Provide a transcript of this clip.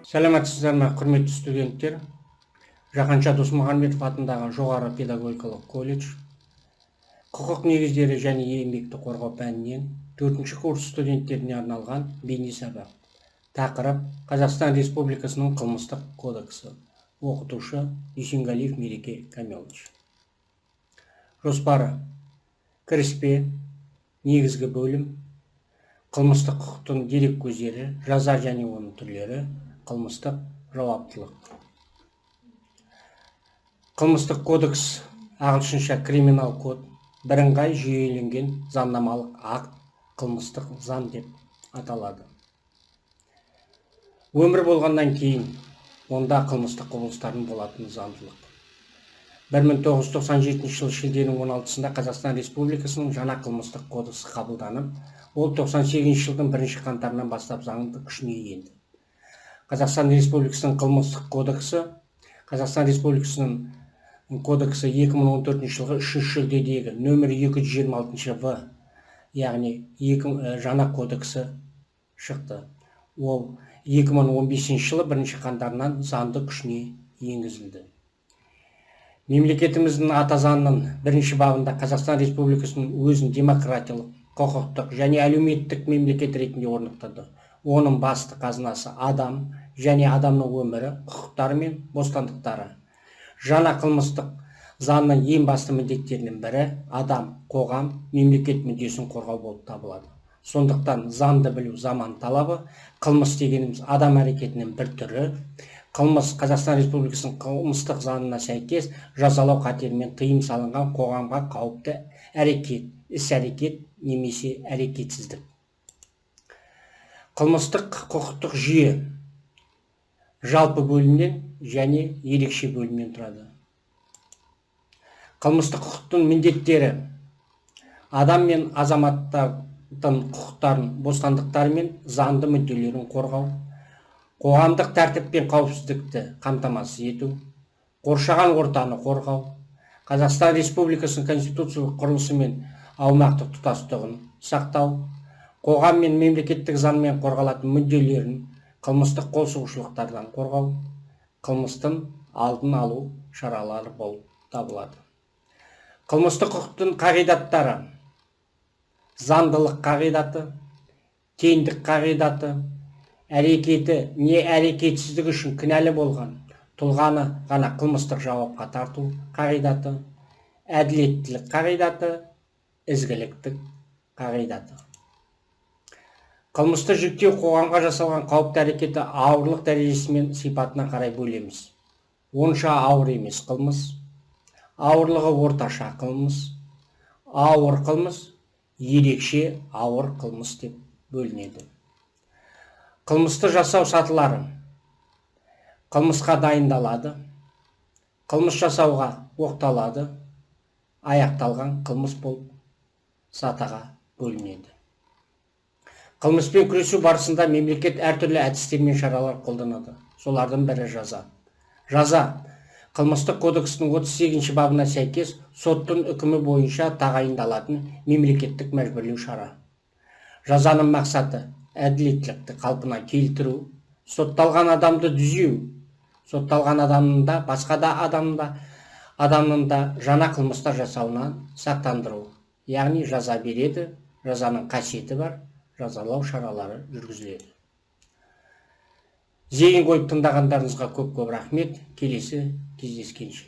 Сәлеметсіздер ме, құрметті студенттер? Жақанша Досмұхамедов атындағы жоғары педагогикалық колледж құқық негіздері және еңбекті қорғау пәнінен 4-ші курс студенттеріне арналған бейне сабақ. Тақырып: Қазақстан Республикасының қылмыстық кодексі. Оқытушы: Дүйсенгалиев Мереке Камилович. Жоспары: кіріспе, негізгі бөлім, қылмыстық құқықтың дерек көздері, жаза және оның түрлері, қылмыстық жауаптылық. Қылмыстық кодекс, ағылшынша криминал код, бірыңғай жүйеленген заңнамалық акт, қылмыстық заң деп аталады. Өмір болғаннан кейін онда қылмыстық құбылыстардың болатын заңдылық. 1997 жыл шілденің 16-сында Қазақстан Республикасының жаңа қылмыстық кодексі қабылданып, ол 98 жылдың 1 қаңтарынан бастап заңды күшіне енді. Қазақстан Республикасының қылмыстық кодексі, Қазақстан Республикасының кодексі 2014 жылғы 3 шілдедегі нөмір 226 В, яғни жаңа кодексі шықты. Ол 2015 жылы 1 қаңтарынан заңды күшіне енгізілді. Мемлекетіміздің ата заңының 1 бабында Қазақстан Республикасының өзін демократиялық, құқықтық және әлеуметтік мемлекет ретінде орнықтырды. Оның басты қазынасы адам және адамның өмірі, құқықтары мен бостандықтары. Жаңа қылмыстық заңның ең басты міндеттерінің бірі адам, қоғам, мемлекет мүддесін қорғау болып табылады. Сондықтан заңды білу заман талабы. Қылмыс дегеніміз адам әрекетінің бір түрі. Қылмыс Қазақстан Республикасының қылмыстық заңына сәйкес жазалау қатерімен тыйым салынған қоғамға қауіпті әрекет, іс-әрекет немесе әрекетсіздік. Қылмыстық құқықтық жүйе жалпы бөлімнен және ерекше бөлімнен тұрады. Қылмыстық құқықтың міндеттері: адам мен азаматтардың құқықтарын, бостандықтары мен заңды мүдделерін қорғау, қоғамдық тәртіп пен қауіпсіздікті қамтамасыз ету, қоршаған ортаны қорғау, Қазақстан Республикасының конституциялық құрылысы мен аумақтық тұтастығын сақтау, қоғам мен мемлекеттік заңмен қорғалатын мүдделерін қылмыстық қолсұғушылықтардан қорғау, қылмыстың алдын алу шаралары болып табылады. Қылмыстық құқықтың қағидаттары: заңдылық қағидаты, теңдік қағидаты, әрекеті не әрекетсіздігі үшін кінәлі болған тұлғаны ғана қылмыстық жауапқа тарту қағидаты, әділеттілік қағидаты, ізгіліктік қағидаты. Қылмысты жүктеу қоғамға жасалған қауіпті әрекеті ауырлық дәрежесі мен сипатына қарай бөлеміз. Онша ауыр емес қылмыс, ауырлығы орташа қылмыс, ауыр қылмыс, ерекше ауыр қылмыс деп бөлінеді. Қылмысты жасау сатылары: қылмысқа дайындалады, қылмыс жасауға оқталады, аяқталған қылмыс болып сатыға бөлінеді. Қылмыспен күресу барысында мемлекет әртүрлі әдістер мен шаралар қолданады. Солардың бірі жаза. Жаза Қылмыстық кодекстің 38 бабына сәйкес соттың үкімі бойынша тағайындалатын мемлекеттік мәжбүрлеу шара. Жазаның мақсаты: әділеттілікті қалпына келтіру, сотталған адамды түзеу, сотталған адамның да басқа да адамның да жаңа қылмыстар жасауынан сақтандыру. Яғни жаза береді, жазаның қасиеті бар, жазалау шаралары жүргізіледі. Зейін қойып тыңдағандарыңызға көп рахмет. Келесі кездескенше.